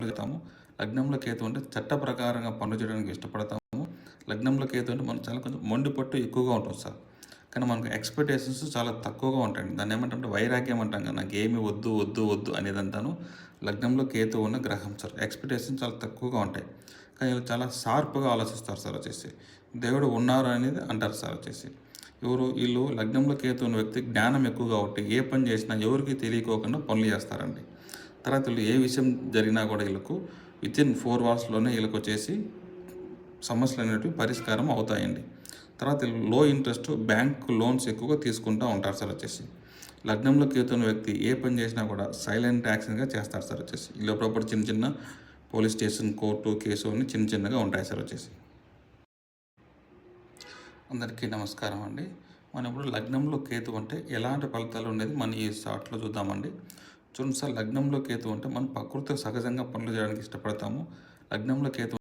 చేస్తాము. లగ్నంలో కేతు అంటే చట్ట ప్రకారంగా పనులు చేయడానికి ఇష్టపడతాము. లగ్నంలో కేతు అంటే మనం చాలా కొంచెం మొండి పట్టు ఎక్కువగా ఉంటుంది సార్. కానీ మనకు ఎక్స్‌పెక్టేషన్స్ చాలా తక్కువగా ఉంటాయండి. దాన్ని ఏమంటామంటే వైరాగ్యం అంటాం కదా! నాకేమి వద్దు, వద్దు, వద్దు అనేదంతాను లగ్నంలో కేతు ఉన్న గ్రహం సార్. ఎక్స్‌పెక్టేషన్స్ చాలా తక్కువగా ఉంటాయి. కానీ వీళ్ళు చాలా షార్ప్‌గా ఆలోచిస్తారు సార్ వచ్చేసి. దేవుడు ఉన్నారు అనేది అంటారు సార్ వచ్చేసి. వీళ్ళు లగ్నంలో కేతు ఉన్న వ్యక్తి జ్ఞానం ఎక్కువ కాబట్టి ఏ పని చేసినా ఎవరికీ తెలియకోకుండా పనులు చేస్తారండి. తర్వాత వీళ్ళు ఏ విషయం జరిగినా కూడా వీళ్ళకు వితిన్ 4 అవర్స్‌లోనే వీళ్ళకొచ్చేసి సమస్యలు అనేటివి పరిష్కారం అవుతాయండి. తర్వాత లో ఇంట్రెస్ట్ బ్యాంక్ లోన్స్ ఎక్కువగా తీసుకుంటూ ఉంటారు సార్ వచ్చేసి. లగ్నంలో కేతు ఉన్న వ్యక్తి ఏ పని చేసినా కూడా సైలెంట్ యాక్షన్‌గా చేస్తారు సార్ వచ్చేసి. ఈ లోపల చిన్న చిన్న పోలీస్ స్టేషన్, కోర్టు కేసు అన్నీ చిన్న చిన్నగా ఉంటాయి సార్ వచ్చేసి. అందరికీ నమస్కారం అండి. మనం ఇప్పుడు లగ్నంలో కేతు అంటే ఎలాంటి ఫలితాలు ఉండేది మనం ఈ షార్ట్‌లో చూద్దామండి. చూడండి సార్, లగ్నంలో కేతు అంటే మనం ప్రకృతిలో సహజంగా పనులు చేయడానికి ఇష్టపడతాము. లగ్నంలో కేతు